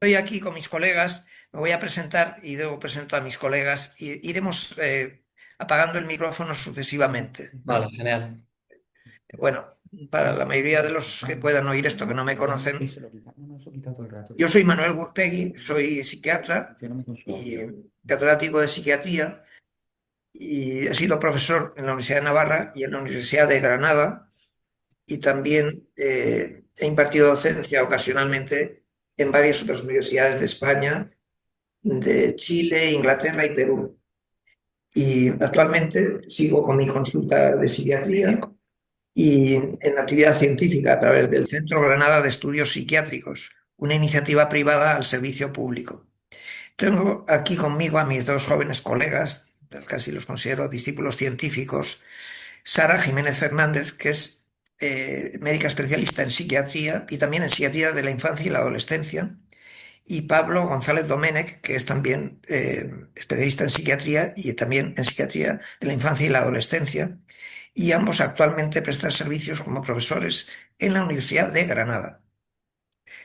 Estoy aquí con mis colegas, me voy a presentar y luego presento a mis colegas y iremos apagando el micrófono sucesivamente, Vale, ¿no? genial. Bueno, para la mayoría de los que puedan oír esto que no me conocen, Eso lo quita. No, eso quita todo el rato. yo soy Manuel Gurpegui, soy psiquiatra y catedrático de psiquiatría y he sido profesor en la Universidad de Navarra y en la Universidad de Granada y también he impartido docencia ocasionalmente en varias otras universidades de España, de Chile, Inglaterra y Perú. Y actualmente sigo con mi consulta de psiquiatría y en actividad científica a través del Centro Granada de Estudios Psiquiátricos, una iniciativa privada al servicio público. Tengo aquí conmigo a mis dos jóvenes colegas, casi los considero discípulos científicos, Sara Jiménez Fernández, que es médica especialista en psiquiatría y también en psiquiatría de la infancia y la adolescencia, y Pablo González Domènech, que es también especialista en psiquiatría y también en psiquiatría de la infancia y la adolescencia, y ambos actualmente prestan servicios como profesores en la Universidad de Granada.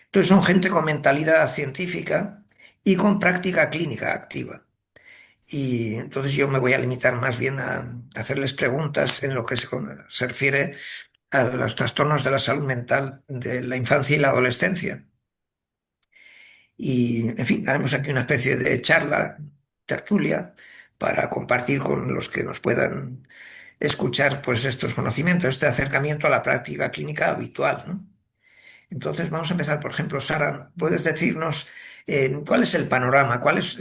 Entonces son gente con mentalidad científica y con práctica clínica activa. Y entonces yo me voy a limitar más bien a hacerles preguntas en lo que se refiere a los trastornos de la salud mental de la infancia y la adolescencia. Y, en fin, haremos aquí una especie de charla, tertulia, para compartir con los que nos puedan escuchar pues estos conocimientos, este acercamiento a la práctica clínica habitual, ¿no? Entonces vamos a empezar, por ejemplo, Sara, ¿puedes decirnos cuál es el panorama? ¿Cuál es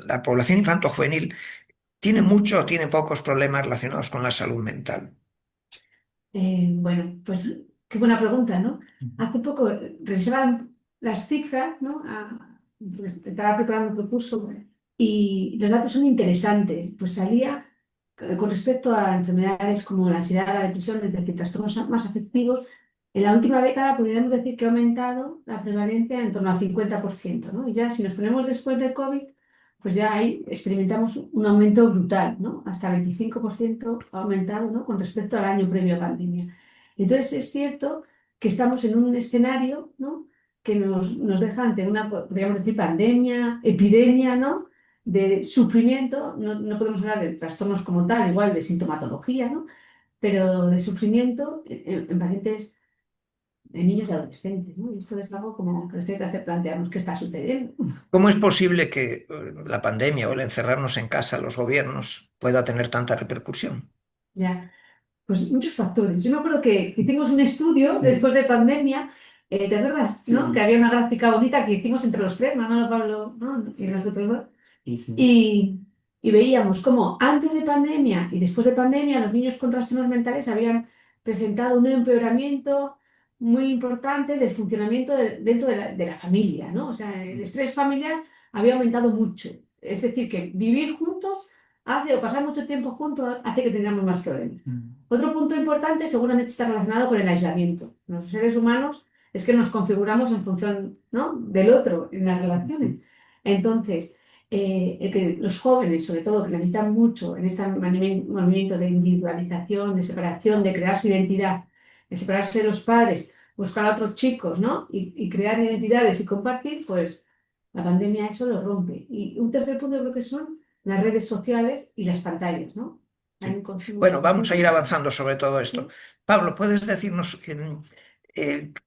la población infanto-juvenil? ¿Tiene mucho o tiene pocos problemas relacionados con la salud mental? Bueno, pues qué buena pregunta, ¿no? Hace poco revisaban las cifras, ¿no? Pues estaba preparando otro curso y los datos son interesantes. Pues salía con respecto a enfermedades como la ansiedad, la depresión, es decir, trastornos más afectivos, en la última década podríamos decir que ha aumentado la prevalencia en torno al 50%, ¿no? Y ya si nos ponemos después del COVID, pues ya ahí experimentamos un aumento brutal, ¿no? Hasta 25% ha aumentado, ¿no? Con respecto al año previo a pandemia. Entonces es cierto que estamos en un escenario, ¿no? Que nos deja ante una, podríamos decir, pandemia, epidemia, ¿no? De sufrimiento. No podemos hablar de trastornos como tal, igual de sintomatología, ¿no? Pero de sufrimiento en pacientes, en niños y adolescentes, ¿no? Y esto es algo como que nos tiene que hacer plantearnos qué está sucediendo. ¿Cómo es posible que la pandemia o el encerrarnos en casa, los gobiernos, pueda tener tanta repercusión? Ya. Pues muchos factores. Yo me acuerdo que hicimos un estudio Sí, después de pandemia, ¿te acuerdas? ¿No? Que sí, había una gráfica bonita que hicimos entre los tres, Manolo, Pablo, ¿no? Y sí, nosotros dos. sí. Y, y veíamos cómo antes de pandemia y después de pandemia los niños con trastornos mentales habían presentado un empeoramiento muy importante del funcionamiento dentro de la familia, ¿no? O sea, el estrés familiar había aumentado mucho. Es decir, que vivir juntos hace, o pasar mucho tiempo juntos hace que tengamos más problemas. Otro punto importante seguramente está relacionado con el aislamiento. Los seres humanos es que nos configuramos en función, ¿no? Del otro en las relaciones. Entonces, el que los jóvenes, sobre todo, que necesitan mucho en este movimiento de individualización, de separación, de crear su identidad, de separarse de los padres, buscar a otros chicos, ¿no? Y crear identidades y compartir, pues la pandemia eso lo rompe. Y un tercer punto creo que son las redes sociales y las pantallas, ¿no? Hay Sí. un consumo Bueno, vamos a ir continuo. avanzando sobre todo esto. ¿Sí? Pablo, ¿puedes decirnos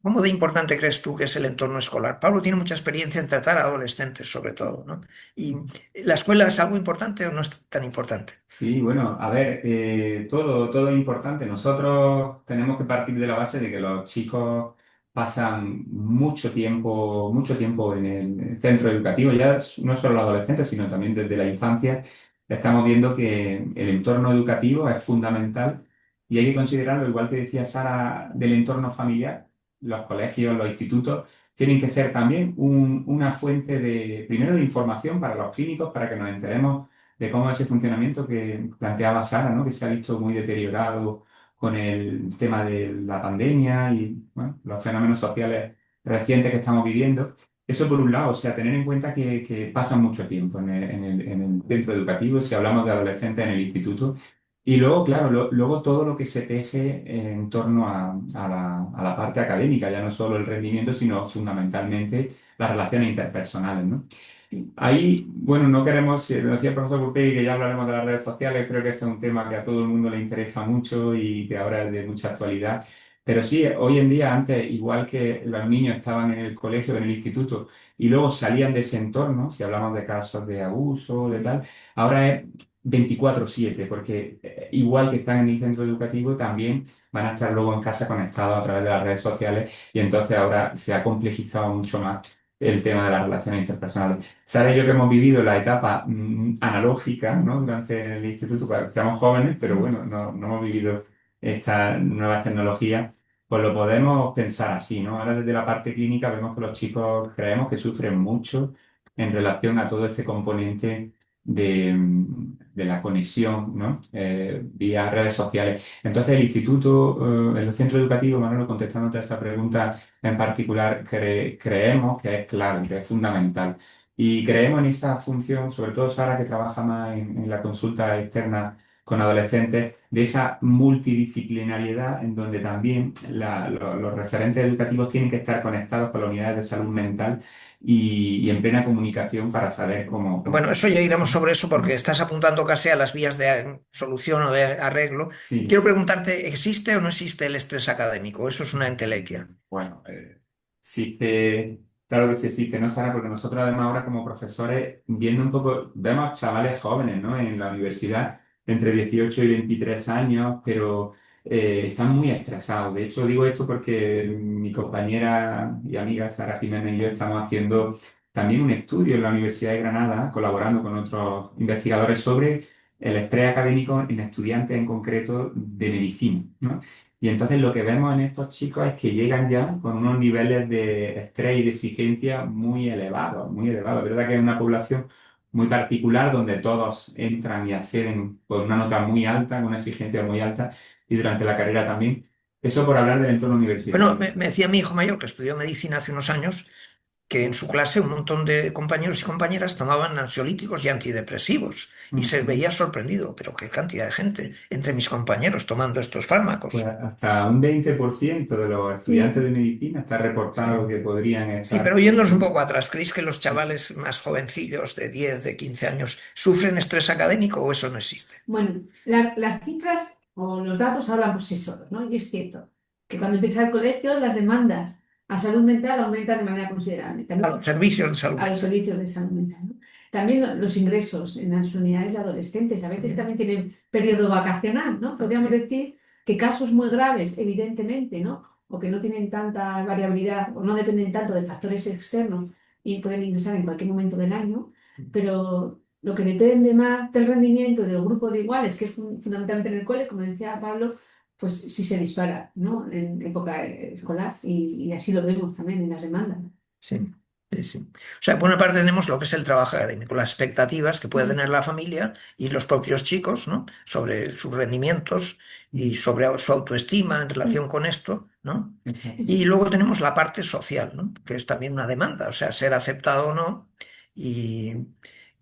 cómo de importante crees tú que es el entorno escolar? Pablo tiene mucha experiencia en tratar a adolescentes, sobre todo, ¿no? ¿Y la escuela es algo importante o no es tan importante? Sí, bueno, a ver, todo es importante. Nosotros tenemos que partir de la base de que los chicos pasan mucho tiempo en el centro educativo, ya no solo los adolescentes, sino también desde la infancia. Estamos viendo que el entorno educativo es fundamental y hay que considerarlo, igual que decía Sara, del entorno familiar, los colegios, los institutos, tienen que ser también una fuente de, primero, de información para los clínicos, para que nos enteremos de cómo ese funcionamiento que planteaba Sara, ¿no? Que se ha visto muy deteriorado con el tema de la pandemia y bueno, los fenómenos sociales recientes que estamos viviendo. Eso por un lado, o sea, tener en cuenta que pasan mucho tiempo en el centro educativo, si hablamos de adolescentes en el instituto. Y luego, claro, luego todo lo que se teje en torno a la parte académica, ya no solo el rendimiento, sino fundamentalmente las relaciones interpersonales, ¿no? Ahí, bueno, no queremos, lo decía el profesor Burpegui, que ya hablaremos de las redes sociales, creo que ese es un tema que a todo el mundo le interesa mucho y que ahora es de mucha actualidad. Pero sí, hoy en día, antes, igual que los niños estaban en el colegio, en el instituto, y luego salían de ese entorno, si hablamos de casos de abuso, de tal, ahora es 24/7, porque igual que están en el centro educativo, también van a estar luego en casa conectados a través de las redes sociales, y entonces ahora se ha complejizado mucho más el tema de las relaciones interpersonales. Sara y yo que hemos vivido la etapa analógica, ¿no? Durante el instituto, cuando éramos jóvenes, pero bueno, no hemos vivido estas nuevas tecnologías, pues lo podemos pensar así, ¿no? Ahora desde la parte clínica vemos que los chicos creemos que sufren mucho en relación a todo este componente de la conexión, ¿no? Vía redes sociales. Entonces el instituto, el centro educativo, Manolo, contestándote a esa pregunta en particular, creemos que es clave, que es fundamental. Y creemos en esa función, sobre todo Sara, que trabaja más en la consulta externa con adolescentes, de esa multidisciplinariedad en donde también los referentes educativos tienen que estar conectados con las unidades de salud mental y en plena comunicación para saber cómo Bueno, eso ya iremos trabajar. sobre eso porque estás apuntando casi a las vías de solución o de arreglo. Sí. Quiero preguntarte, ¿existe o no existe el estrés académico? Eso es una entelequia. Bueno, existe, claro que sí existe, ¿no, Sara? Porque nosotros además ahora como profesores, viendo un poco, vemos chavales jóvenes, ¿no? En la universidad, entre 18 y 23 años, pero están muy estresados. De hecho, digo esto porque mi compañera y amiga Sara Jiménez y yo estamos haciendo también un estudio en la Universidad de Granada, colaborando con otros investigadores sobre el estrés académico en estudiantes en concreto de medicina, ¿no? Y entonces lo que vemos en estos chicos es que llegan ya con unos niveles de estrés y de exigencia muy elevados, muy elevados. Es verdad que es una población muy particular donde todos entran y acceden con una nota muy alta, con una exigencia muy alta, y durante la carrera también. Eso por hablar del entorno Bueno, universitario. me decía mi hijo mayor, que estudió medicina hace unos años, que en su clase un montón de compañeros y compañeras tomaban ansiolíticos y antidepresivos y se Ujú. veía sorprendido, pero qué cantidad de gente entre mis compañeros tomando estos Pues fármacos. hasta un 20% de los estudiantes Sí. de medicina está reportado Sí. que podrían Sí, estar. pero yéndonos un poco atrás, ¿creéis que los chavales más jovencillos de 10, de 15 años sufren estrés académico o eso no existe? Bueno, las cifras o los datos hablan por sí solos, ¿no? Y es cierto que cuando empieza el colegio las demandas a salud mental aumentan de manera considerable. A También los servicios de salud a los mental. servicios de salud mental, ¿no? También los ingresos en las unidades de adolescentes a veces también tienen periodo vacacional, ¿no? Podríamos Sí. decir que casos muy graves, evidentemente, ¿no? O que no tienen tanta variabilidad o no dependen tanto de factores externos y pueden ingresar en cualquier momento del año, pero lo que depende más del rendimiento del grupo de iguales, que es fundamentalmente en el cole, como decía Pablo, pues sí se dispara, ¿no? En época escolar y así lo vemos también en las demandas. Sí, sí, sí. O sea, por una parte tenemos lo que es el trabajo académico, las expectativas que puede Mm. tener la familia y los propios chicos, ¿no? Sobre sus rendimientos y sobre su autoestima en relación con esto, ¿no? Exacto. Y luego tenemos la parte social, ¿no? Que es también una demanda, o sea, ser aceptado o no. Y,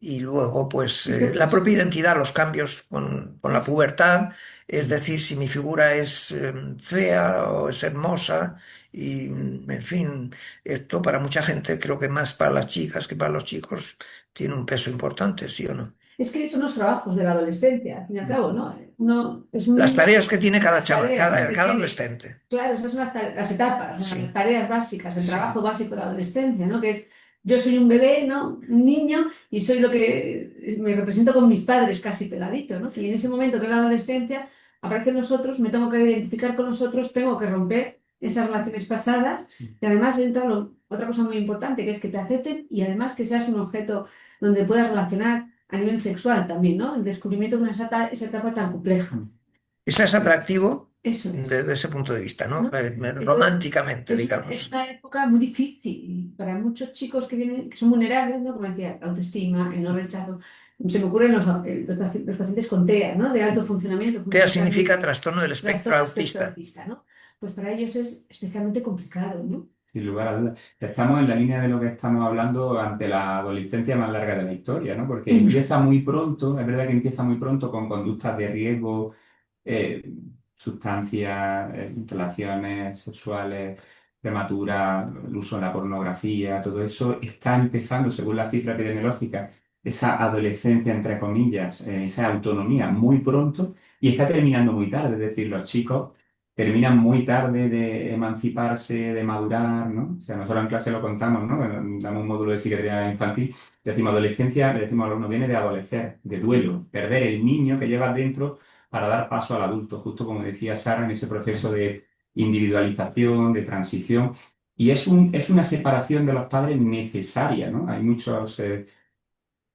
y luego, pues, Esto la propia identidad, los cambios con la pubertad, es decir, si mi figura es fea o es hermosa, y, en fin, esto para mucha gente, creo que más para las chicas que para los chicos, tiene un peso importante, ¿sí o no? Es que son los trabajos de la adolescencia, al fin y al cabo, ¿no? Uno es un Las niño, tareas que tiene cada las chaval, tareas, ¿no? cada, que cada tiene. adolescente. Claro, esas son las etapas, ¿no? Las Sí, tareas básicas, el sí. trabajo básico de la adolescencia, ¿no? Que es, yo soy un bebé, ¿no? Un niño, y soy lo que me represento con mis padres casi pegadito, ¿no? Y en ese momento que es la adolescencia, aparecen nosotros, me tengo que identificar con nosotros, tengo que romper esas relaciones pasadas, y además entra otra cosa muy importante, que es que te acepten y además que seas un objeto donde puedas relacionar a nivel sexual también, ¿no? El descubrimiento de esa etapa tan compleja. Ese es atractivo Eso es. desde ese punto de vista, ¿no? ¿No? Entonces, Románticamente, es digamos. una época muy difícil y para muchos chicos que vienen, que son vulnerables, ¿no? Como decía, la autoestima, el no rechazo. Se me ocurren los pacientes con TEA, ¿no? De alto funcionamiento, TEA fundamentalmente, significa trastorno del espectro trastorno espectro autista. autista, ¿no? Pues para ellos es especialmente complicado, ¿no? Sin lugar a dudas. Estamos en la línea de lo que estamos hablando ante la adolescencia más larga de la historia, ¿no? Porque Ujú. empieza muy pronto, es verdad que empieza muy pronto con conductas de riesgo, eh, sustancias, relaciones sexuales prematura, el uso de la pornografía, todo eso está empezando, según la cifra epidemiológica, esa adolescencia, entre comillas, esa autonomía muy pronto y está terminando muy tarde. Es decir, los chicos terminan muy tarde de emanciparse, de madurar, ¿no? O sea, nosotros en clase lo contamos, ¿no? Damos un módulo de psiquiatría infantil, decimos adolescencia, le decimos al alumno, viene de adolecer, de duelo, perder el niño que llevas dentro para dar paso al adulto, justo como decía Sara, en ese proceso de individualización, de transición. Y es una separación de los padres necesaria, ¿no? Hay muchos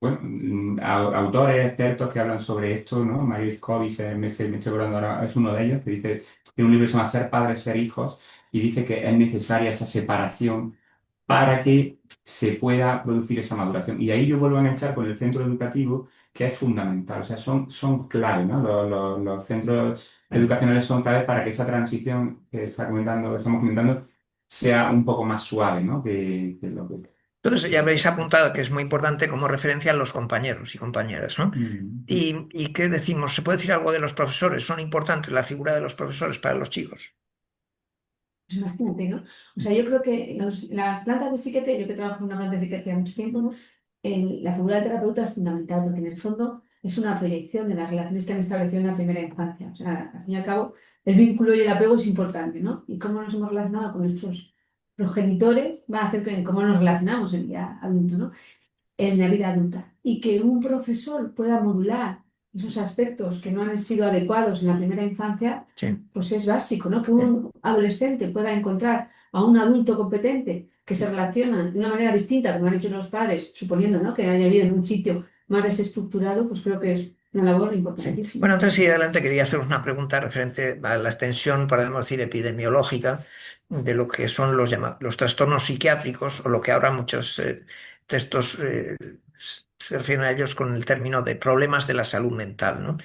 bueno, autores, expertos que hablan sobre esto, ¿no? Mario Iscovitz, me estoy acordando ahora, es uno de ellos, que dice, tiene un libro que se llama Ser padres, ser hijos, y dice que es necesaria esa separación para que se pueda producir esa maduración. Y ahí yo vuelvo a enganchar con el centro educativo, que es fundamental. O sea, son clave, ¿no? Los centros educacionales son clave para que esa transición que estamos comentando, sea un poco más suave, ¿no? Que lo que... Entonces ya habéis apuntado que es muy importante como referencia a los compañeros y compañeras, ¿no? Mm. ¿Y qué decimos? ¿Se puede decir algo de los profesores? ¿Son importantes la figura de los profesores para los chicos? Pues imagínate, ¿no? O sea, yo creo que las plantas de psiquiatría, yo que trabajo en una planta de psiquiatría mucho tiempo, ¿no? La figura del terapeuta es fundamental porque en el fondo es una proyección de las relaciones que han establecido en la primera infancia. O sea, al fin y al cabo, el vínculo y el apego es importante, ¿no? Y cómo nos hemos relacionado con nuestros progenitores va a hacer que cómo nos relacionamos en el día adulto, ¿no? En la vida adulta. Y que un profesor pueda modular esos aspectos que no han sido adecuados en la primera infancia, Sí. pues es básico, ¿no? Que un adolescente pueda encontrar a un adulto competente que se relaciona de una manera distinta, como han hecho los padres, suponiendo, ¿no? Que haya habido en un sitio más desestructurado, pues creo que es una labor Sí. importantísima. Bueno, antes de ir adelante quería hacer una pregunta referente a la extensión, podemos decir, epidemiológica de lo que son los trastornos psiquiátricos o lo que ahora muchos textos se refieren a ellos con el término de problemas de la salud mental, ¿no?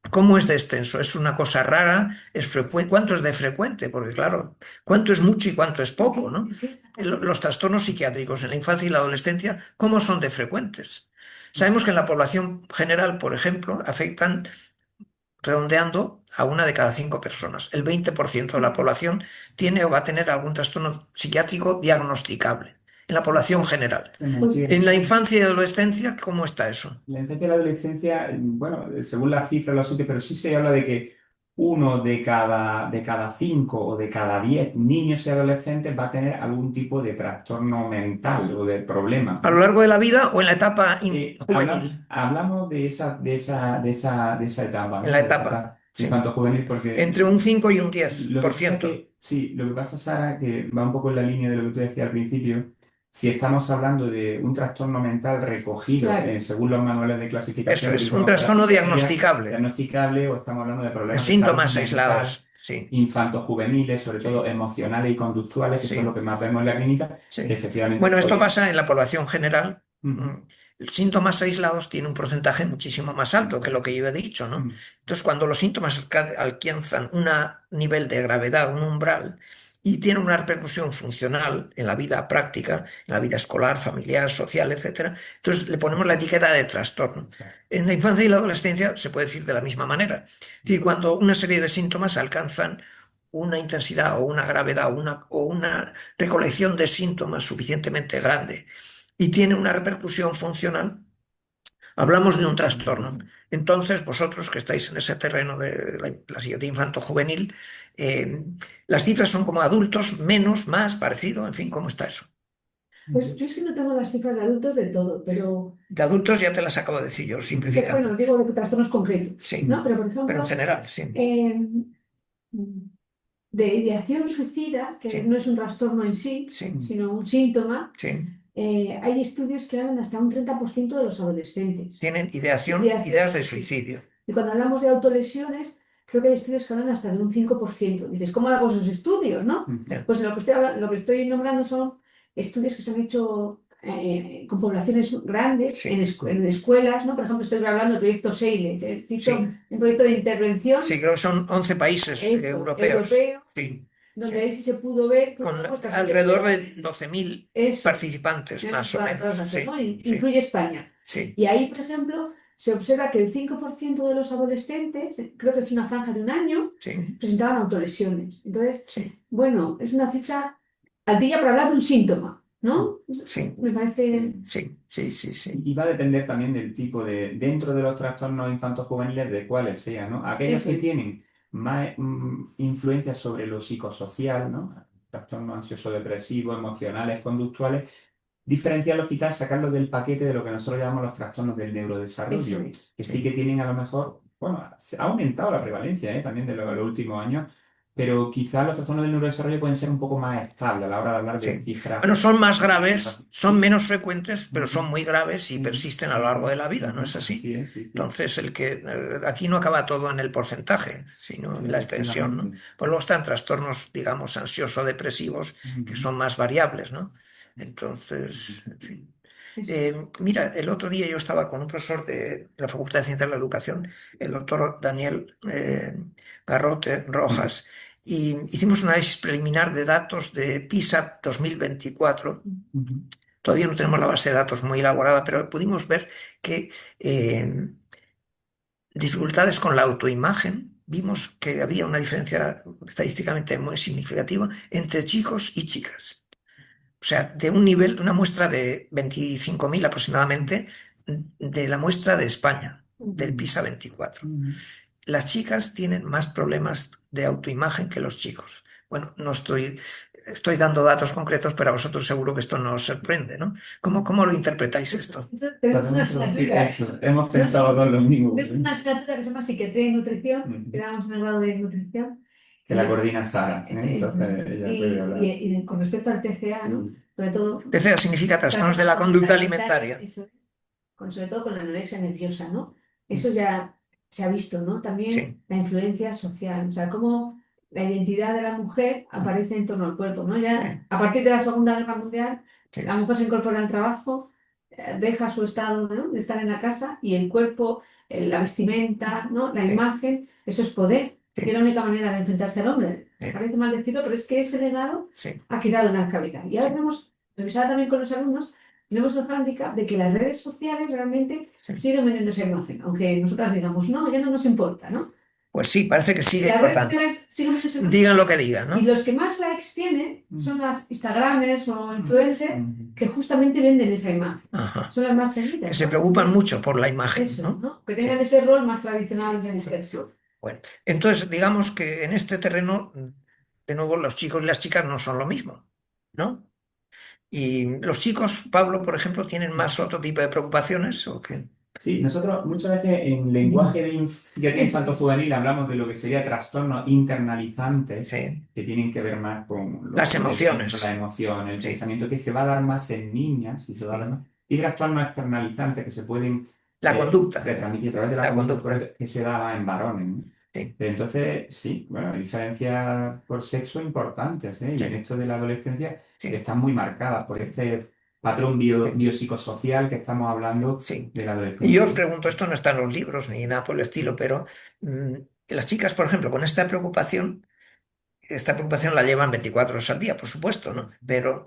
¿Cómo es de extenso? ¿Es una cosa rara? ¿Es frecuente? ¿Cuánto es de frecuente? Porque claro, ¿cuánto es mucho y cuánto es poco, ¿no? Los trastornos psiquiátricos en la infancia y la adolescencia, ¿cómo son de frecuentes? Sabemos que en la población general, por ejemplo, afectan redondeando a una de cada 5 personas. El 20% de la población tiene o va a tener algún trastorno psiquiátrico diagnosticable. En la población general. Pues, En la infancia y adolescencia, ¿cómo está eso? La infancia y la adolescencia, bueno, según las cifras, los sitios, pero sí se habla de que uno de cada 5 o de cada 10 niños y adolescentes va a tener algún tipo de trastorno mental o de problema, ¿A lo ¿no? largo de la vida o en la etapa juvenil? Hablamos de esa etapa, En ¿no? la De la etapa, etapa sí. infanto-juvenil, porque Entre un 5 y un lo que pasa 10%. que, sí, lo que pasa, Sara, que va un poco en la línea de lo que tú decías al principio. Si estamos hablando de un trastorno mental recogido claro, según los manuales de Eso clasificación que es, un utilizamos para trastorno psiquiatría, diagnosticable. diagnosticable, o estamos hablando de problemas de salud Síntomas mental aislados, sí, infanto-juveniles, sobre todo sí, emocionales y conductuales, que son lo sí. que más vemos en la clínica, Sí. efectivamente, Bueno, esto oye. pasa en la población general. Ujú, Los síntomas aislados tienen un porcentaje muchísimo más alto que lo que yo he dicho, ¿no? ujú, Entonces, cuando los síntomas alcanzan un nivel de gravedad, un umbral, y tienen una repercusión funcional en la vida práctica, en la vida escolar, familiar, social, etcétera, entonces le ponemos la etiqueta de trastorno. exacto. En la infancia y la adolescencia se puede decir de la misma manera. Es decir, cuando una serie de síntomas alcanzan una intensidad o una gravedad o una recolección de síntomas suficientemente grande y tiene una repercusión funcional, hablamos de un trastorno. Entonces, vosotros que estáis en ese terreno de la psiquiatría infanto-juvenil, eh, las cifras son como adultos, menos, más, parecido, en fin, ¿cómo está eso? pues yo es que no tengo las cifras de adultos de todo, pero De adultos ya te las acabo de decir yo, bueno, simplificando. digo de trastornos concretos, Sí, ¿no? Pero por pero en ejemplo, general, sí, eh, de ideación suicida, que no sí, es un trastorno en sí, sí, sino un síntoma, sí. hay estudios que hablan de hasta un 30% de los adolescentes. Tienen ideación, Ideación ideas de suicida. suicidio. Y cuando hablamos de autolesiones, creo que hay estudios que hablan hasta de un 5%. Dices, ¿cómo hago esos estudios, no? Ujú, Ya. Pues lo que estoy nombrando son estudios que se han hecho con poblaciones grandes, Sí, en escuelas, ¿no? Por ejemplo, estoy hablando del proyecto SEILE, sí, un proyecto de intervención sí, creo que son 11 países europeos. europeo, Sí, donde sí. ahí sí se pudo ver que Con una muestra alrededor selectiva, de 12.000 eso, participantes, en más o toda menos. la zona, Sí, ¿no? sí, Incluye España. sí, Y ahí, por ejemplo, se observa que el 5% de los adolescentes, creo que es una franja de un año, sí, presentaban autolesiones. Entonces, sí. bueno, es una cifra altilla para hablar de un síntoma, ¿no? Sí, Me parece... sí, sí, sí, sí. Y va a depender también del tipo dentro de los trastornos infantojuveniles, de cuáles sean, ¿no? Aquellos Eso que es. tienen más influencia sobre lo psicosocial, ¿no? Trastornos ansioso-depresivos, emocionales, conductuales, diferenciarlos, quizás sacarlos del paquete de lo que nosotros llamamos los trastornos del Eso neurodesarrollo, es. que sí Sí. que tienen a lo mejor, bueno, se ha aumentado la prevalencia, también de los últimos años, pero quizás los trastornos del neurodesarrollo pueden ser un poco más estables a la hora de hablar de Sí. cifras. Bueno, son más graves, son Sí. menos frecuentes, pero son Ujú, muy graves y ujú, persisten a lo largo de la vida, ¿no ujú. es así? Así es, sí, sí. Entonces, aquí no acaba todo en el porcentaje, sino en la extensión, ¿no? Efectivamente. Pues luego están trastornos, digamos, ansioso-depresivos, que Ujú, son más variables, ¿no? Entonces, en fin. Eso. Mira, el otro día yo estaba con un profesor de la Facultad de Ciencias de la Educación, el doctor Daniel Garrote Rojas, y hicimos un análisis preliminar de datos de PISA 2024. ujú, Todavía no tenemos la base de datos muy elaborada, pero pudimos ver que eh, dificultades con la autoimagen. Vimos que había una diferencia estadísticamente muy significativa entre chicos y chicas. O sea, de un nivel, de una muestra de 25.000 aproximadamente, de la muestra de España, del ujú, PISA 24. ujú. Las chicas tienen más problemas de autoimagen que los chicos. Bueno, no estoy dando datos concretos, pero a vosotros seguro que esto no os sorprende, ¿no? ¿Cómo lo interpretáis esto? Tenemos una Podemos traducir asignatura, eso. Hemos nosotros pensado todos lo mismo. tenemos una asignatura que se llama Psiquiatría y Nutrición, que Ujú. damos en el grado de Nutrición, Que la y, coordina Sara, entonces ella puede hablar. con respecto al TCA, ¿no? Sobre todo, TCA significa trastornos de la conducta alimentaria. eso, sobre todo con la anorexia nerviosa, ¿no? Mm. Eso ya se ha visto, ¿no? También Sí, la influencia social, o sea, cómo la identidad de la mujer aparece en torno al cuerpo, ¿no? sí, Ya a partir de la Segunda Guerra Mundial, la sí, mujer se incorpora al trabajo, deja su estado, ¿no? De estar en la casa y el cuerpo, la vestimenta, ¿no? La sí, imagen, eso es poder. Y es sí, la única manera de enfrentarse al hombre. sí, Parece mal decirlo, pero es que ese legado sí, ha quedado en la cabeza. Y ahora sí, tenemos, revisada también con los alumnos, tenemos el hándicap de que las redes sociales realmente sí. siguen vendiendo esa imagen, aunque nosotras digamos, no, ya no nos importa, ¿no? Pues sí, parece que sigue Las redes importando. sociales siguen vendiendo esa imagen. Digan lo que digan, Y ¿no? los que más likes tienen son las Instagramers o influencers Ujú. que justamente venden esa imagen. Ajá. Son las más Que seguidas, se ¿no? preocupan mucho por la imagen, Eso, ¿no? ¿no? Que tengan Sí, ese rol más tradicional de sí. mujer. Bueno, entonces digamos que en este terreno, de nuevo, los chicos y las chicas no son lo mismo, ¿no? Y los chicos, Pablo, por ejemplo, tienen más otro tipo de preocupaciones o qué. Sí, nosotros muchas veces en lenguaje de psiquiatría Eso es. infanto-juvenil hablamos de lo que sería trastornos internalizantes, Sí, que tienen que ver más con las la emociones. emoción, el Sí, pensamiento, que se va a dar más en niñas y se va a dar sí. más. Y trastornos externalizantes que se pueden La conducta, retransmitir a través de la la conducta, conducta. que se da en varones, ¿no? Sí, Entonces, sí, bueno, hay diferencias por sexo importantes, ¿eh? Y en sí, esto de la adolescencia sí, están muy marcadas por este patrón biopsicosocial que estamos hablando sí. de la Y yo adolescencia. os pregunto, esto no está en los libros ni nada por el estilo, pero las chicas, por ejemplo, con esta preocupación la llevan 24 horas al día, por supuesto, ¿no? Pero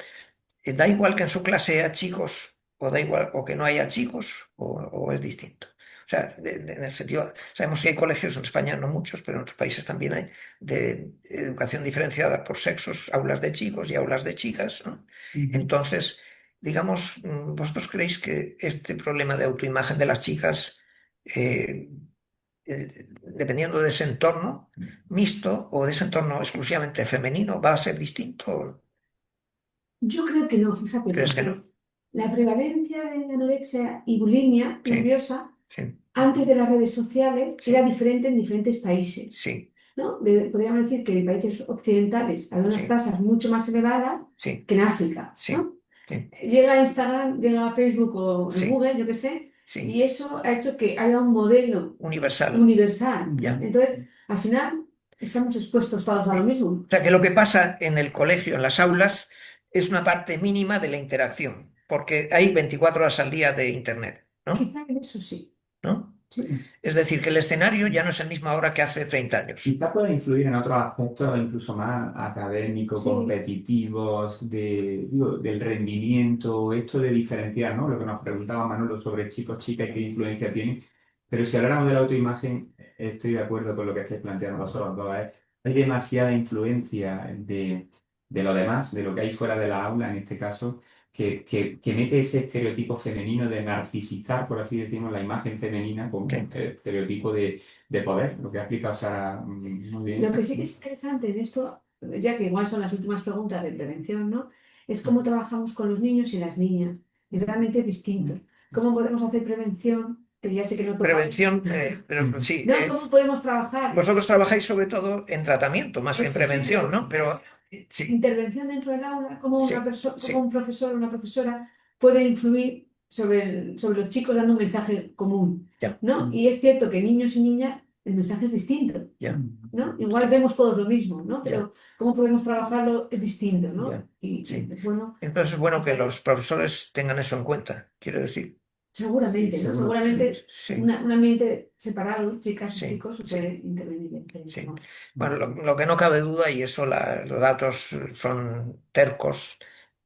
da igual que en su clase haya chicos, o da igual, o que no haya chicos, o es distinto. O sea, en el sentido, sabemos que hay colegios en España, no muchos, pero en otros países también hay, de educación diferenciada por sexos, aulas de chicos y aulas de chicas, ¿no? Ujú. Entonces, digamos, ¿vosotros creéis que este problema de autoimagen de las chicas, eh, dependiendo de ese entorno mixto o de ese entorno exclusivamente femenino, va a ser distinto? Yo creo que no, fíjate, ¿Crees que porque no? la prevalencia de anorexia y bulimia Sí, nerviosa sí, antes de las redes sociales era sí, diferente en diferentes países, sí, ¿no? Podríamos decir que en países occidentales había unas sí, tasas mucho más elevadas sí, que en África, sí, ¿no? sí, Llega Instagram, llega Facebook o el sí, Google, yo qué sé, sí. y eso ha hecho que haya un modelo Universal, universal. ya. Entonces, al final, estamos expuestos todos a lo mismo. O sea que lo que pasa en el colegio, en las aulas, es una parte mínima de la interacción, porque hay 24 horas al día de Internet, ¿no? Quizá en eso sí. ¿No? Sí. Es decir, que el escenario ya no es el mismo ahora que hace 30 años. Quizá puede influir en otros aspectos incluso más académicos, Sí. competitivos, del rendimiento, esto de diferenciar, ¿no? Lo que nos preguntaba Manolo sobre chicos, chicas y qué influencia tienen. Pero si habláramos de la autoimagen, estoy de acuerdo con lo que estáis planteando vosotros dos, ¿eh? Hay demasiada influencia de lo demás, de lo que hay fuera de la aula, en este caso, que mete ese estereotipo femenino de narcisizar, por así decirlo, la imagen femenina como Sí. estereotipo de poder, lo que ha explicado Sara muy Lo bien. que sí que es interesante en esto, ya que igual son las últimas preguntas de prevención, ¿no? Es cómo trabajamos con los niños y las niñas. Y realmente es distinto. ¿Cómo podemos hacer prevención? Que ya sé que no toca. Prevención, pero sí. No, ¿cómo podemos trabajar? Vosotros trabajáis sobre todo en tratamiento, más que en Eso, prevención, sí, ¿no? Pero sí, intervención dentro del aula, cómo sí, cómo sí, un profesor o una profesora puede influir sobre los chicos dando un mensaje común, ya, ¿no? Y es cierto que niños y niñas el mensaje es distinto, ya, ¿no? Igual vemos todos lo mismo, ¿no? ya, Pero cómo podemos trabajarlo es distinto, ¿no? ya, Y sí. bueno, Entonces es bueno que los profesores tengan eso en cuenta, quiero decir. seguramente, ¿no? Seguro, Seguramente Sí, un ambiente separado, chicas y sí, chicos, se puede sí, intervenir en sí. tema. Bueno, lo que no cabe duda, y eso los datos son tercos,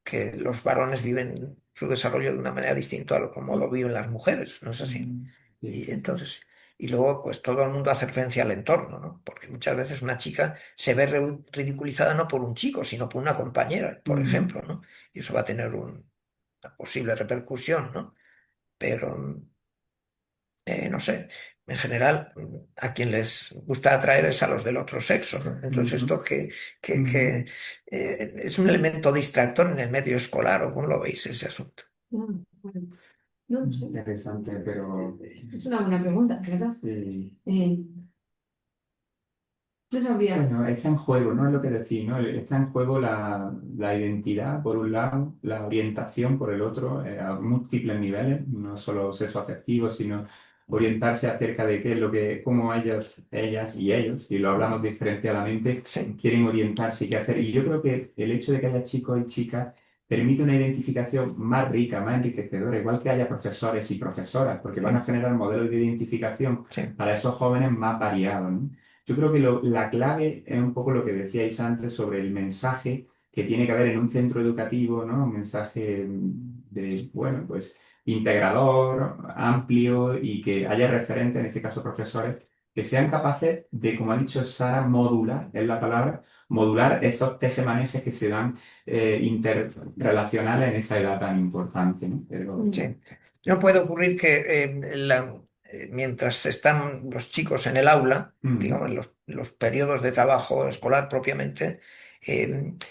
que los varones viven su desarrollo de una manera distinta a como lo viven las mujeres, ¿no es así? Sí. Y entonces, y luego, pues todo el mundo hace referencia al entorno, ¿no? Porque muchas veces una chica se ve ridiculizada no por un chico, sino por una compañera, por ejemplo, ¿no? Y eso va a tener una posible repercusión, ¿no? Pero, no sé, en general, a quien les gusta atraer es a los del otro sexo, ¿no? Entonces, esto que es un elemento distractor en el medio escolar, ¿o cómo lo veis ese asunto? Bueno, no sé. Interesante, pero Es una buena pregunta, ¿verdad? sí. Eh, no sabría. Bueno, está en juego, ¿no? Es lo que decís, ¿no? Está en juego la identidad, por un lado, la orientación, por el otro, a múltiples niveles, no solo sexo afectivo, sino orientarse acerca de qué es lo que, cómo ellos, ellas y ellos, si lo hablamos diferenciadamente, Sí, quieren orientarse y qué hacer. Y yo creo que el hecho de que haya chicos y chicas permite una identificación más rica, más enriquecedora, igual que haya profesores y profesoras, porque van a generar modelos de identificación sí, para esos jóvenes más variados, ¿no? Yo creo que la clave es un poco lo que decíais antes sobre el mensaje que tiene que haber en un centro educativo, ¿no? Un mensaje de, bueno, pues integrador, amplio y que haya referentes, en este caso profesores, que sean capaces de, como ha dicho Sara, modular, es la palabra, modular esos tejemanejes que se dan interrelacionales en esa edad tan importante, ¿no? Pero, sí. No puede ocurrir que mientras están los chicos en el aula, digamos, en los periodos de trabajo escolar propiamente,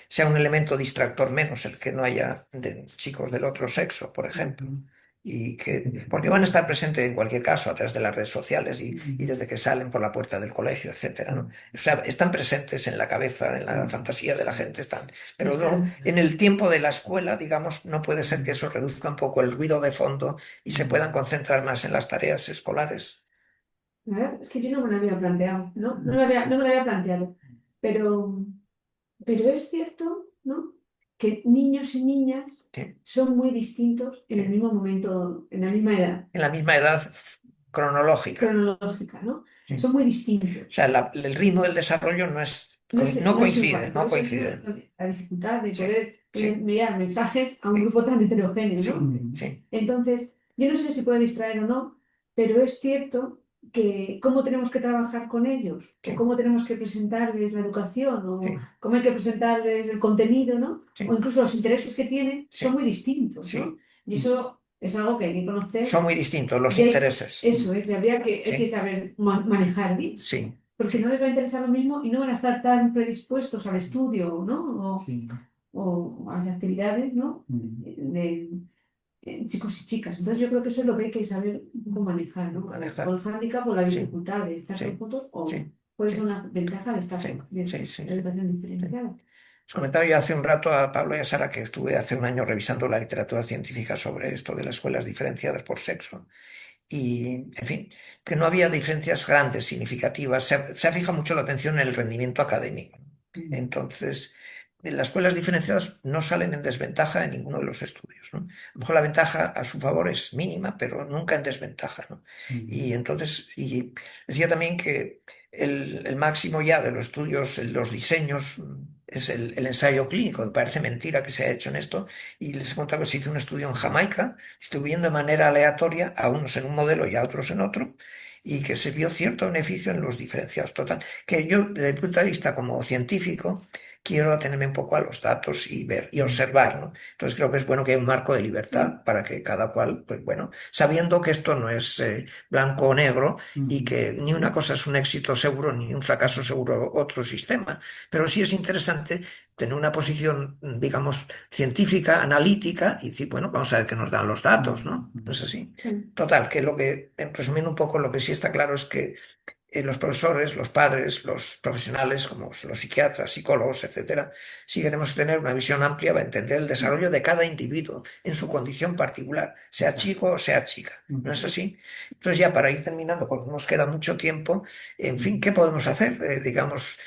sea un elemento distractor menos el que no haya chicos del otro sexo, por ejemplo. Porque van a estar presentes en cualquier caso a través de las redes sociales y desde que salen por la puerta del colegio, etcétera, ¿no? O sea, están presentes en la cabeza, en la fantasía de la gente, pero luego en el tiempo de la escuela, digamos, no puede ser que eso reduzca un poco el ruido de fondo y se puedan concentrar más en las tareas escolares. La verdad es que yo no me lo había planteado, ¿no? No me lo había planteado. Pero, pero es cierto, ¿no? Que niños y niñas Sí, son muy distintos en el sí. mismo momento, en la misma edad En la misma edad cronológica. cronológica, ¿no? Sí. Son muy O distintos. sea, el ritmo del desarrollo no No es coincide, igual. Por no eso digo coincide. la dificultad de Sí, poder sí, enviar mensajes a un grupo tan heterogéneo, sí, ¿no? sí, Entonces, yo no sé si puede distraer o no, pero es cierto que cómo tenemos que trabajar con ellos, o sí, cómo tenemos que presentarles la educación, o sí, cómo hay que presentarles el contenido, ¿no? O sí, incluso los intereses que tienen son sí, muy distintos, ¿no? sí. Y eso es algo que hay que Son conocer muy distintos los y intereses. eso es, y hay que Sí, saber manejar bien, sí, porque no sí, les va a interesar lo mismo y no van a estar tan predispuestos al estudio, ¿no? sí. O a las actividades, ¿no? De chicos y chicas. Entonces yo creo que eso es lo que hay que saber cómo manejar, ¿no? O manejar. el hándicap o la Sí, dificultad de estar todos sí, juntos, o sí, puede ser sí, una ventaja de estar sí, sí, sí, de sí, educación sí. diferenciada. Os comentaba yo hace un rato a Pablo y a Sara que estuve hace un año revisando la literatura científica sobre esto de las escuelas diferenciadas por sexo. Y, en fin, que no había diferencias grandes, significativas. Se ha fijado mucho la atención en el rendimiento académico. Entonces, las escuelas diferenciadas no salen en desventaja en ninguno de los estudios, ¿no? A lo mejor la ventaja a su favor es mínima, pero nunca en desventaja, ¿no? Y entonces, y decía también que el máximo ya de los estudios, los diseños, es el ensayo clínico. Me parece mentira que se ha hecho en esto. Y les he contado que se hizo un estudio en Jamaica, distribuyendo de manera aleatoria a unos en un modelo y a otros en otro, y que se vio cierto beneficio en los diferenciados. Total, que yo, desde el punto de vista como científico, quiero atenerme un poco a los datos y ver y observar, ¿no? Entonces creo que es bueno que haya un marco de libertad para que cada cual, pues bueno, sabiendo que esto no es blanco o negro y que ni una cosa es un éxito seguro ni un fracaso seguro otro sistema, pero sí es interesante tener una posición, digamos, científica, analítica y decir, bueno, vamos a ver qué nos dan los datos, ¿no? No es así. Sí. Total, que lo que, resumiendo un poco, lo que sí está claro es que los profesores, los padres, los profesionales, como los psiquiatras, psicólogos, etcétera, sí que tenemos que tener una visión amplia para entender el desarrollo de cada individuo en su condición particular, sea Exacto. chico o sea chica. ¿No es así? Entonces, ya para ir terminando, porque nos queda mucho tiempo, en fin, ¿qué podemos hacer? Digamos,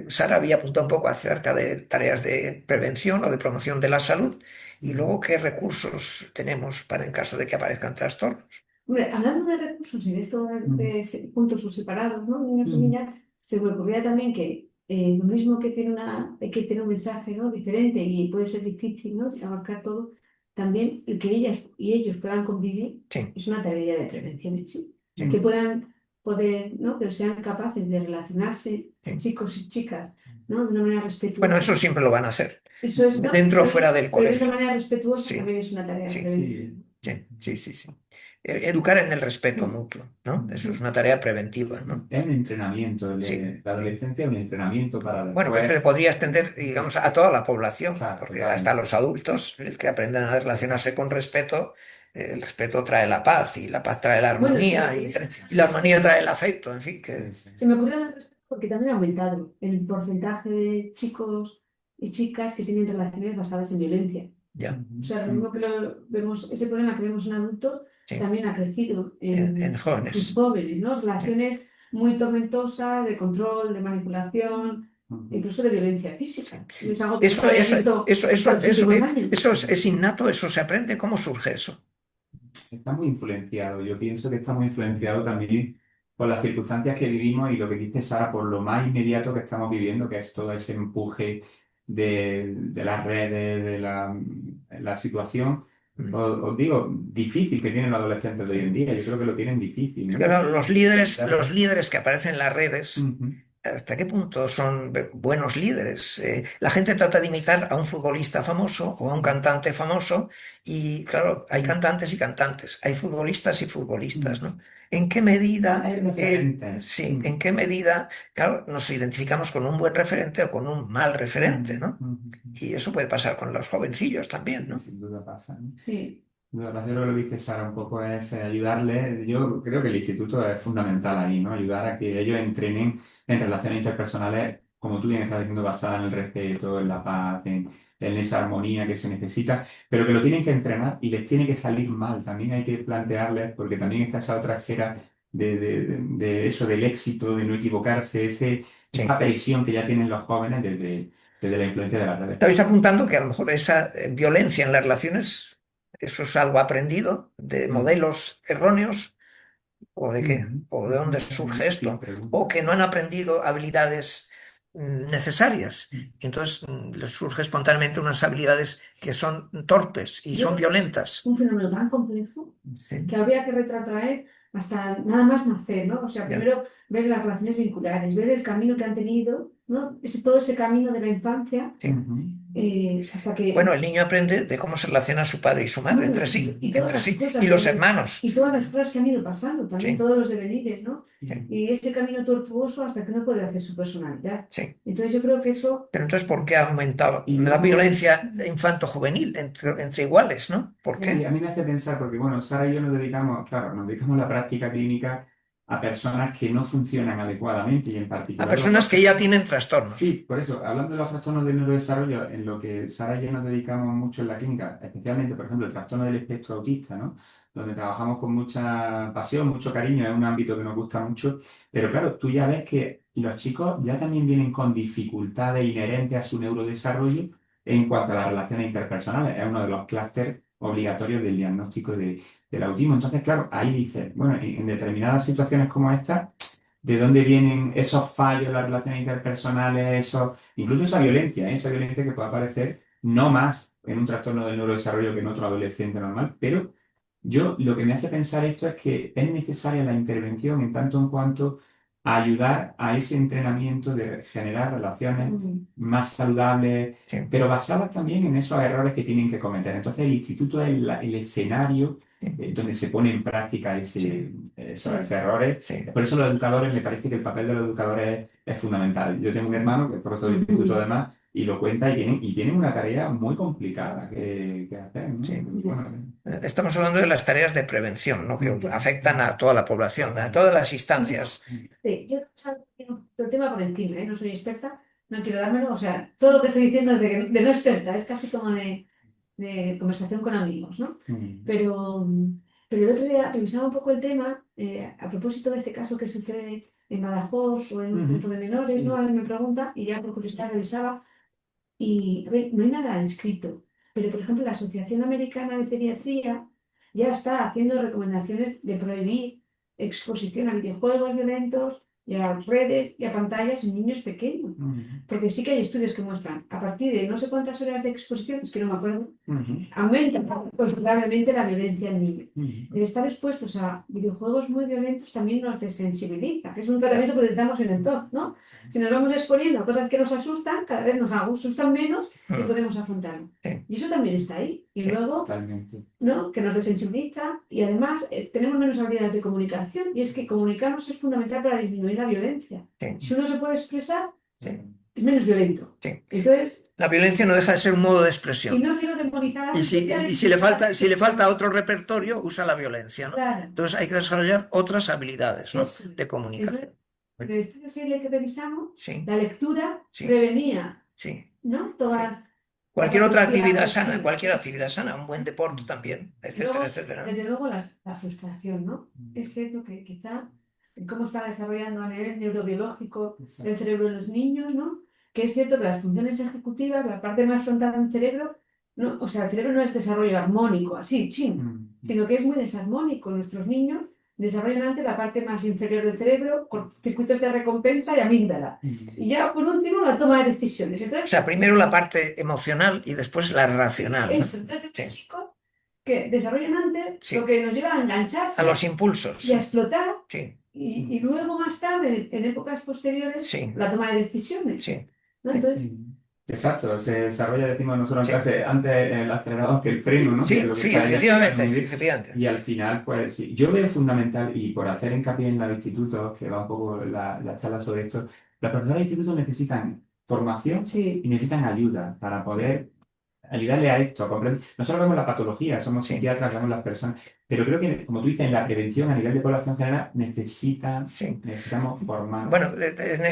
Sara había apuntado un poco acerca de tareas de prevención o de promoción de la salud y luego qué recursos tenemos para en caso de que aparezcan trastornos. Hombre, hablando de recursos y de esto de puntos separados, ¿no? Niños y niñas, se me ocurría también que lo mismo que tiene hay que tener un mensaje, ¿no? Diferente y puede ser difícil, ¿no? Abarcar todo, también el que ellas y ellos puedan convivir Sí, es una tarea de prevención en sí. sí, Que puedan poder, ¿no? Que sean capaces de relacionarse sí. chicos y chicas, ¿no? De una manera Bueno, respetuosa. eso siempre lo van a hacer, Eso es, ¿no? dentro o fuera del Pero de una colegio. manera respetuosa Sí, también es una tarea de sí, prevención. sí. Educar en el respeto mutuo, ¿no? Eso es una tarea preventiva, ¿no? Es un entrenamiento, Sí. la adolescencia es un entrenamiento para Bueno, que después. se podría extender, digamos, a toda la población, Claro, porque hasta totalmente. los adultos, el que aprenden a relacionarse con respeto, el respeto trae la paz y la paz trae la Bueno, armonía y la armonía trae el afecto, en fin, Sí, que sí. se me ocurrió al respecto porque también ha aumentado el porcentaje de chicos y chicas que tienen relaciones basadas en violencia. ya, O sea, lo mismo que vemos, ese problema que vemos en adultos sí, también ha crecido en en jóvenes. jóvenes, ¿no? Sí. Relaciones muy tormentosas, de control, de manipulación, incluso de violencia física. Y es algo que no se Eso, había eso, visto eso, hasta eso, los eso, últimos años. eso es innato, eso se aprende. ¿Cómo surge eso? Está muy influenciado. Yo pienso que está muy influenciado también por las circunstancias que vivimos y lo que dice Sara, por lo más inmediato que estamos viviendo, que es todo ese empuje de las redes, de la situación. Mm. Os digo, difícil que tienen los adolescentes de hoy en Sí. día. Yo creo que lo tienen difícil, ¿no? Claro, Claro. los líderes que aparecen en las redes, Ujú, ¿hasta qué punto son buenos líderes? La gente trata de imitar a un futbolista famoso o a un cantante famoso y claro, hay cantantes y cantantes, hay futbolistas y futbolistas, ¿no? ¿En qué medida, Hay referentes. sí, en qué medida, claro, nos identificamos con un buen referente o con un mal referente, ¿no? Y eso puede pasar con los jovencillos también, Sí, ¿no? sin duda pasa, ¿no? Sí. Yo creo que lo que dice Sara un poco es ayudarles. Yo creo que el instituto es fundamental ahí, ¿no? Ayudar a que ellos entrenen en relaciones interpersonales, como tú bien estás diciendo, basadas en el respeto, en la paz, en esa armonía que se necesita, pero que lo tienen que entrenar y les tiene que salir mal. También hay que plantearles, porque también está esa otra esfera de eso, del éxito, de no equivocarse, esa Sí. presión que ya tienen los jóvenes desde la influencia de las redes. Estabais apuntando que a lo mejor esa violencia en las relaciones, eso es algo aprendido de Ujú, modelos erróneos, o de qué, ujú, o de ujú. dónde Es una surge excelente esto, o pregunta. que no han aprendido habilidades necesarias. Y entonces les surge espontáneamente unas habilidades que son torpes y Yo son creo que es violentas. un fenómeno tan complejo Sí, que habría que retrotraer hasta nada más nacer, ¿no? O sea, ya. primero ver las relaciones vinculares, ver el camino que han tenido, ¿no? Todo ese camino de la infancia Sí. Ujú. hasta que, Bueno, el niño aprende de cómo se relaciona su padre y su madre bueno, y todas entre las sí, cosas y los hermanos. y todas las cosas que han ido pasando, también Sí, todos los devenires, ¿no? sí, Y ese camino tortuoso hasta que no puede hacer su personalidad. sí. Entonces yo creo que eso, Pero entonces, ¿por qué ha aumentado Y la luego, violencia infanto-juvenil entre iguales, ¿no? ¿Por sí, qué? a mí me hace pensar, porque bueno, Sara y yo nos dedicamos, claro, nos dedicamos a la práctica clínica a personas que no funcionan adecuadamente y en A particular personas que ya tienen trastornos. Sí, por eso, hablando de los trastornos del neurodesarrollo, en lo que Sara y yo nos dedicamos mucho en la clínica, especialmente, por ejemplo, el trastorno del espectro autista, ¿no? Donde trabajamos con mucha pasión, mucho cariño, es un ámbito que nos gusta mucho, pero claro, tú ya ves que los chicos ya también vienen con dificultades inherentes a su neurodesarrollo en cuanto a las relaciones interpersonales, es uno de los clústeres obligatorios del diagnóstico del autismo. Entonces, claro, ahí dices, bueno, en determinadas situaciones como esta, de dónde vienen esos fallos en las relaciones interpersonales, incluso esa violencia, ¿eh? Esa violencia que puede aparecer no más en un trastorno del neurodesarrollo que en otro adolescente normal, pero lo que me hace pensar esto es que es necesaria la intervención en tanto en cuanto a ayudar a ese entrenamiento de generar relaciones Mm. más saludables, Sí, pero basadas también en esos errores que tienen que cometer. Entonces, el instituto es el escenario sí, donde se pone en práctica esos errores. sí, Por eso los educadores, me parece que el papel de los educadores es fundamental. Yo tengo un hermano que es profesor de instituto además y lo cuenta y tienen una tarea muy complicada que hacer, ¿no? sí. Y bueno, Estamos hablando de las tareas de prevención, ¿no? Que afectan a toda la población, a todas las instancias. Sí, yo otro tema por encima, ¿eh? No soy experta, no quiero dármelo, o sea, todo lo que estoy diciendo es de no experta, es casi como de conversación con amigos, ¿no? Pero el otro día revisaba un poco el tema a propósito de este caso que sucede en Badajoz o en un centro de menores, ¿no? Alguien me pregunta y ya por curiosidad revisaba y, a ver, no hay nada escrito, pero por ejemplo la Asociación Americana de Pediatría ya está haciendo recomendaciones de prohibir exposición a videojuegos violentos y a redes y a pantallas en niños pequeños. Porque sí que hay estudios que muestran, a partir de no sé cuántas horas de exposición, es que no me acuerdo, aumenta considerablemente la violencia en niños. El estar expuestos a videojuegos muy violentos también nos desensibiliza, que es un tratamiento que utilizamos en el TOC, ¿no? Si nos vamos exponiendo a cosas que nos asustan, cada vez nos asustan menos y podemos afrontarlo. Sí, Y eso también está ahí. Y sí, luego, totalmente. ¿no? Que nos desensibiliza y además tenemos menos habilidades de comunicación y es que comunicarnos es fundamental para disminuir la violencia. sí, Si uno se puede expresar, sí, es menos violento. sí. Entonces, La violencia no deja de ser un modo de y expresión. no quiero demonizar a Y los si, sociales, y si le falta otro repertorio, usa la violencia, ¿no? claro, Entonces hay que desarrollar otras habilidades, ¿no? eso. De comunicación. Entonces, de esta serie que revisamos, Sí, la lectura sí, prevenía, sí, ¿no? sí. Toda la Cualquier otra patología actividad sana, agresiva. cualquier actividad sana, un buen deporte también, etcétera, Luego, etcétera. desde luego, la frustración, ¿no? Es cierto que quizá cómo está desarrollando a nivel neurobiológico el cerebro de los niños, ¿no? Que es cierto que las funciones ejecutivas, la parte más frontal del cerebro, no, o sea, el cerebro no es desarrollo armónico, así, chin, sino que es muy desarmónico. Nuestros niños desarrollan antes la parte más inferior del cerebro con circuitos de recompensa y amígdala. Y ya, por último, la toma de decisiones. O Entonces, sea, primero la parte emocional y después la racional, ¿no? eso, entonces, Sí, los chicos que desarrollan antes lo sí. que nos lleva a A engancharse los impulsos, y a sí, explotar, sí, y luego más tarde, en épocas posteriores, sí, la toma de decisiones, sí, ¿no? sí, Entonces, Exacto, se desarrolla, decimos nosotros en sí, clase, antes el acelerador que el freno, ¿no? Que es sí, lo que sí, está ahí arriba, muy efectivamente, bien. efectivamente. Y al final, pues sí, yo veo fundamental, y por hacer hincapié en los institutos, que va un poco la charla sobre esto, los profesores de institutos necesitan formación sí, y necesitan ayuda para poder ayudarle a esto, a comprender. Nosotros vemos la patología, somos Sí, psiquiatras, vemos las personas, pero creo que, como tú dices, en la prevención a nivel de población general sí. necesitamos formar. Bueno, en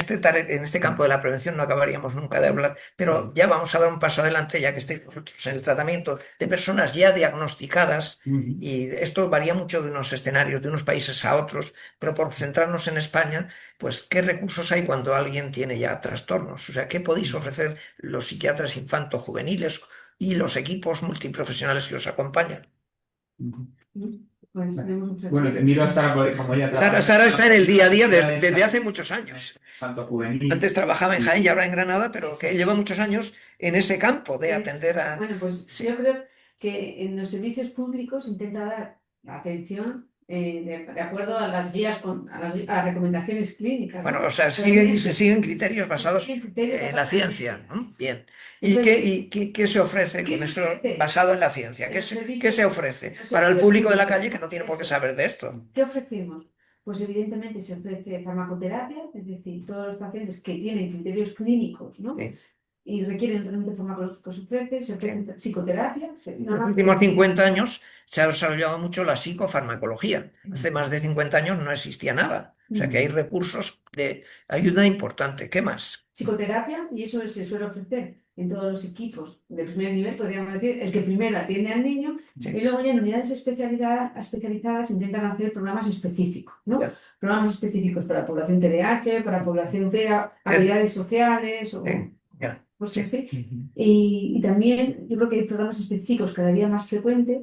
este campo de la prevención no acabaríamos nunca de hablar, pero ya vamos a dar un paso adelante, ya que estáis vosotros en el tratamiento de personas ya diagnosticadas, Ujú. y esto varía mucho de unos escenarios, de unos países a otros, pero por centrarnos en España, pues, ¿qué recursos hay cuando alguien tiene ya trastornos? O sea, ¿qué podéis ofrecer los psiquiatras infanto-juveniles y los equipos multiprofesionales que os acompañan? Ujú. pues Bueno, tenemos un bueno, te miro a Sara como ella Sara, trabaja Sara está en el día a día en desde hace muchos años. tanto juvenil. Antes trabajaba en Jaén y ahora en Granada, pero que lleva muchos años en ese campo de atender a... Bueno, pues Sí. yo creo que en los servicios públicos intenta dar atención de acuerdo a las guías, a las recomendaciones clínicas, Bueno, ¿no? o sea, Pero también se siguen criterios se basados siguen criterios en la basados en ciencia, ¿no? evidencia. Bien. Entonces, ¿Qué se ofrece ¿qué con se eso ofrece? basado en la ciencia? En ¿Qué los qué se servicios, ofrece los para el servicios público de la públicos, calle que ¿no? no tiene por qué Eso. saber de esto? ¿Qué ofrecemos? Pues evidentemente se ofrece farmacoterapia, es decir, todos los pacientes que tienen criterios clínicos, ¿no? Sí. Y requieren tratamiento farmacológico se ofrece En psicoterapia. los últimos 50 años se ha desarrollado mucho la psicofarmacología. Hace más de 50 años no existía nada. O sea que hay recursos de ayuda importante. ¿Qué más? Psicoterapia, y eso se suele ofrecer en todos los equipos de primer nivel, podríamos decir, el que primero atiende al niño, Sí. y luego ya en unidades especializadas intentan hacer programas específicos, ¿no? Ya. Programas específicos para población TDAH, para población de habilidades sociales o Sí, ya, cosas sí. así. Y también yo creo que hay programas específicos cada día más frecuentes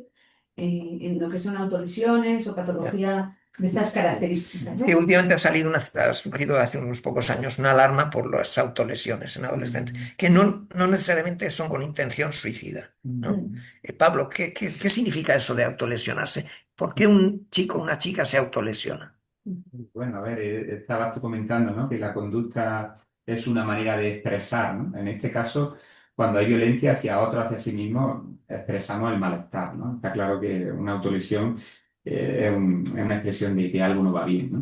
en lo que son autolesiones o patología de estas características, ¿no? Sí, últimamente ha surgido hace unos pocos años una alarma por las autolesiones en adolescentes, que no necesariamente son con intención suicida, ¿no? Pablo, ¿qué significa eso de autolesionarse? ¿Por qué un chico o una chica se autolesiona? Bueno, a ver, estabas tú comentando, ¿no? Que la conducta es una manera de expresar, ¿no? En este caso, cuando hay violencia hacia otro, hacia sí mismo, expresamos el malestar, ¿no? Está claro que una autolesión es una expresión de que algo no va bien, ¿no?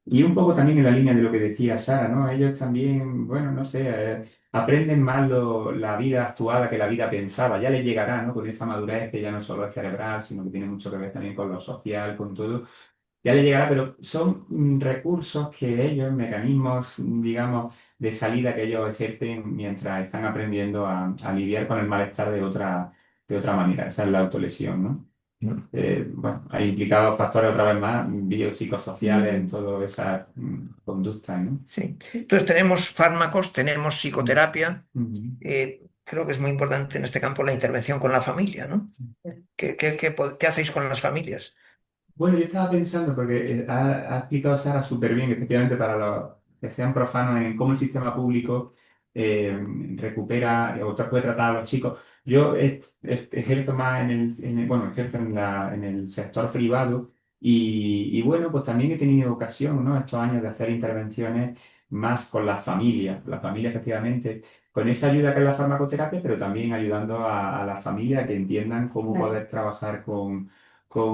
Y un poco también en la línea de lo que decía Sara, ¿no? Ellos también, bueno, no sé, aprenden más la vida actuada que la vida pensada. Ya les llegará, ¿no? Con esa madurez que ya no solo es cerebral, sino que tiene mucho que ver también con lo social, con todo. Ya le llegará, pero son recursos que ellos, mecanismos, digamos, de salida que ellos ejercen mientras están aprendiendo a lidiar con el malestar de otra manera. Esa es la autolesión, ¿no? Bueno, hay implicados factores otra vez más biopsicosociales en todas esas conductas, ¿no? Sí. Entonces tenemos fármacos, tenemos psicoterapia. Ujú. Creo que es muy importante en este campo la intervención con la familia, ¿no? ¿Qué hacéis con las familias? Bueno, yo estaba pensando, porque ha explicado Sara súper bien, efectivamente, para los que sean profanos en cómo el sistema público recupera o puede tratar a los chicos. Yo ejerzo más bueno, ejerzo en el sector privado y bueno, pues también he tenido ocasión, ¿no? Estos años de hacer intervenciones más con las familias efectivamente, con esa ayuda que es la farmacoterapia, pero también ayudando a la familia a que entiendan cómo Claro. poder trabajar con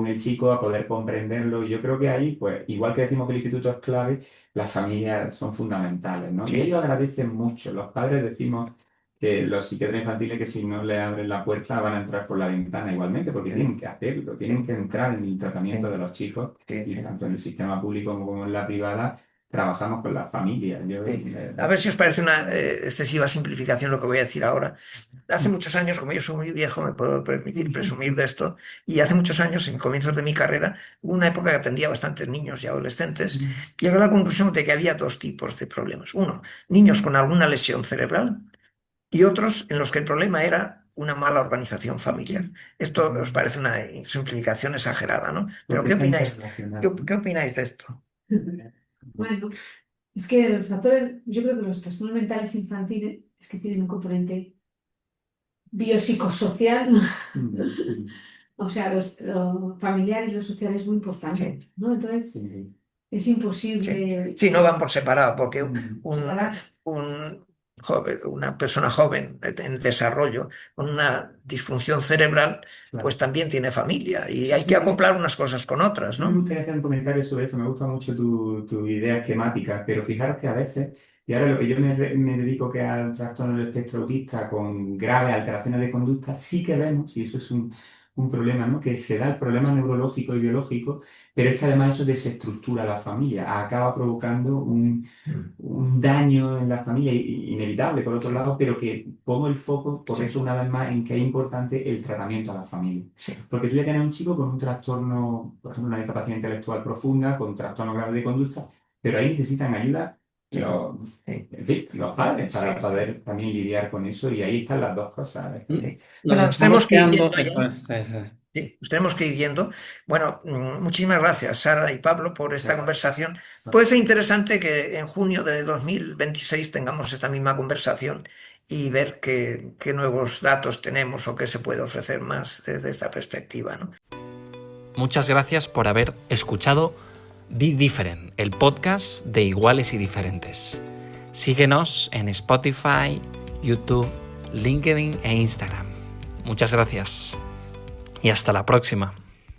el chico, a poder comprenderlo. Y yo creo que ahí, pues, igual que decimos que el instituto es clave, las familias son fundamentales, ¿no? Y Sí, ellos agradecen mucho. Los padres decimos que los psiquiatras infantiles que si no le abren la puerta van a entrar por la ventana igualmente, porque tienen que hacerlo, tienen que entrar en el tratamiento de los chicos sí, y sí. tanto en el sistema público como en la privada trabajamos con las familias. Sí. A ver si os parece una excesiva simplificación lo que voy a decir ahora. Hace muchos años, como yo soy muy viejo, me puedo permitir presumir de esto, y hace muchos años, en comienzos de mi carrera, hubo una época que atendía a bastantes niños y adolescentes, y llegué a la conclusión de que había dos tipos de problemas. Uno, niños con alguna lesión cerebral y otros en los que el problema era una mala organización familiar. Esto os parece una simplificación exagerada, ¿no? Pero Porque ¿qué está opináis? interrelacionado. ¿Qué opináis de esto? Bueno, es que los factores, yo creo que los trastornos mentales infantiles es que tienen un componente biopsicosocial, o sea, lo familiar y lo social es muy importante, Sí, ¿no? Entonces, Sí. es sí. imposible Sí, no van por separado, porque un, separar. un joven, una persona joven en desarrollo con una disfunción cerebral, Claro. pues también tiene familia y Sí, hay que sí. acoplar unas cosas con otras, Sí, me ¿no? gustaría hacer un comentario sobre esto, me gusta mucho tu idea esquemática, pero fijaros que a veces, y ahora lo que yo me dedico que es al trastorno del espectro autista con graves alteraciones de conducta, sí que vemos, y eso es un problema, ¿no? Que se da el problema neurológico y biológico, pero es que además eso desestructura a la familia, acaba provocando Mm. un daño en la familia inevitable, por otro Sí, lado, pero que pongo el foco, por sí, eso una vez más, en que es importante el tratamiento a la familia. sí, Porque tú ya tienes un chico con un trastorno, por ejemplo, una discapacidad intelectual profunda, con trastorno grave de conducta, pero ahí necesitan ayuda sí, los, sí, en fin, los padres sí, para poder también lidiar con eso y ahí están las dos cosas. sí. Nos Bueno, nos estamos tenemos que ir quedando, yendo eso ya. es, eso es. Sí, nos tenemos que ir yendo. Bueno, muchísimas gracias, Sara y Pablo, por esta conversación. Puede ser interesante que en junio de 2026 tengamos esta misma conversación y ver qué nuevos datos tenemos o qué se puede ofrecer más desde esta perspectiva, ¿no? Muchas gracias por haber escuchado Be Different, el podcast de Iguales y Diferentes. Síguenos en Spotify, YouTube, LinkedIn e Instagram. Muchas gracias y hasta la próxima.